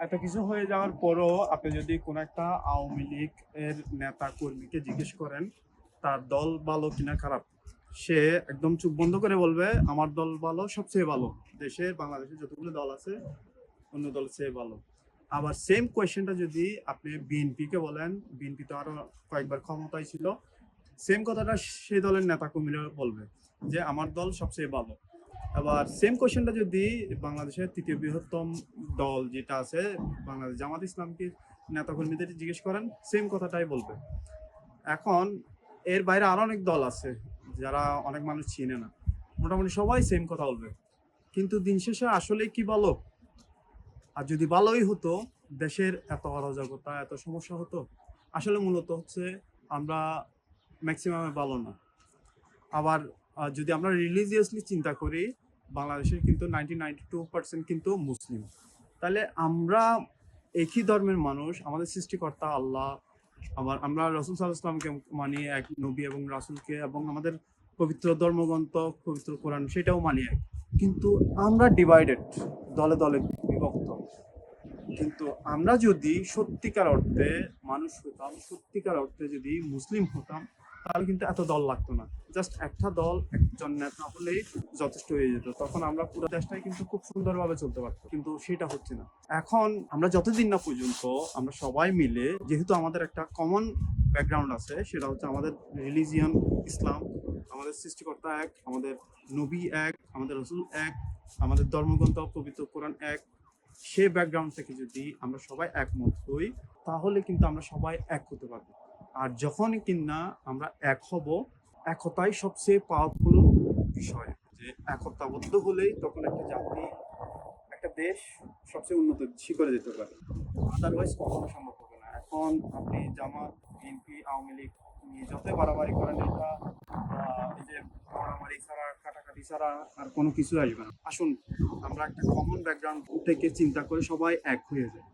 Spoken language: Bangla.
এত কিছু হয়ে যাওয়ার পরও আপনি যদি কোনো একটা আওয়ামী লীগ এর নেতা কর্মীকে জিজ্ঞেস করেন তার দল ভালো কিনা খারাপ, সে একদম চুপ বন্ধ করে বলবে আমার দল ভালো, সবচেয়ে ভালো, দেশের বাংলাদেশের যতগুলো দল আছে অন্য দল চেয়ে ভালো। আবার সেম কোয়েশ্চেনটা যদি আপনি বিএনপি কে বলেন, বিএনপি তো আরো কয়েকবার ক্ষমতায় ছিল, সেম কথাটা সেই দলের নেতা কর্মীরা বলবে যে আমার দল সবচেয়ে ভালো। আবার সেম কোয়েশ্চেনটা যদি বাংলাদেশের তৃতীয় বৃহত্তম দল যেটা আছে বাংলাদেশ জামাত ইসলামকে নেতা কর্মীদের জিজ্ঞেস করেন, সেম কথাটাই বলবে। এখন এর বাইরে আরো অনেক দল আছে যারা অনেক মানুষ চিনে না, মোটামুটি সবাই সেম কথা বলবে। কিন্তু দিন শেষে আসলে কি বলো, আর যদি ভালোই হতো দেশের এত অরাজকতা এত সমস্যা হতো? আসলে মূলত হচ্ছে আমরা ম্যাক্সিমামে ভালো না। আবার যদি আমরা রিলিজিয়াসলি চিন্তা করি, বাংলাদেশের কিন্তু 92% কিন্তু মুসলিম। তাহলে আমরা একই ধর্মের মানুষ, আমাদের সৃষ্টিকর্তা আল্লাহ, আবার আমরা রসুল সাল্লাল্লাহু আলাইহি ওয়াসাল্লামকে মানি এক নবী এবং রাসূলকে, এবং আমাদের পবিত্র ধর্মগ্রন্থ পবিত্র কোরআন সেটাও মানি এক। কিন্তু আমরা ডিভাইডেড, দলে দলে বিভক্ত। কিন্তু আমরা যদি সত্যিকার অর্থে মানুষ হতাম, সত্যিকার অর্থে যদি মুসলিম হতাম, তাহলে কিন্তু এত দল লাগতো না। জাস্ট একটা দল একজন নেতা হলেই যথেষ্ট হয়ে যেত, তখন আমরা পুরো দেশটাই কিন্তু খুব সুন্দরভাবে চলতে পারতো। কিন্তু সেটা হচ্ছে না। এখন আমরা যতদিন না পর্যন্ত আমরা সবাই মিলে, যেহেতু আমাদের একটা কমন ব্যাকগ্রাউন্ড আছে, সেটা হচ্ছে আমাদের রিলিজিয়ন ইসলাম, আমাদের সৃষ্টিকর্তা এক, আমাদের নবী এক, আমাদের রসুল এক, আমাদের ধর্মগ্রন্থ পবিত্র কোরআন এক, সে ব্যাকগ্রাউন্ড থেকে যদি আমরা সবাই একমত হই, তাহলে কিন্তু আমরা সবাই এক হতে পারবো। আর যখনই কিনা আমরা এক হব, একতাই সবচেয়ে পাওয়ারফুল বিষয়। যে একতাবদ্ধ হলেই তখন একটা জাতি, একটা দেশ সবচেয়ে উন্নত শিখরে যেতে পারে। আদারওয়াইজ কখনো সম্ভব হবে না। এখন আপনি জামাত, বিএনপি, আওয়ামী লীগ নিয়ে যতই বাড়াবাড়ি করেন, এটা এই যে মারামারি ছাড়া, কাটাকাটি ছাড়া আর কোনো কিছু আসবে না। আসুন আমরা একটা কমন ব্যাকগ্রাউন্ড থেকে চিন্তা করে সবাই এক হয়ে যাই।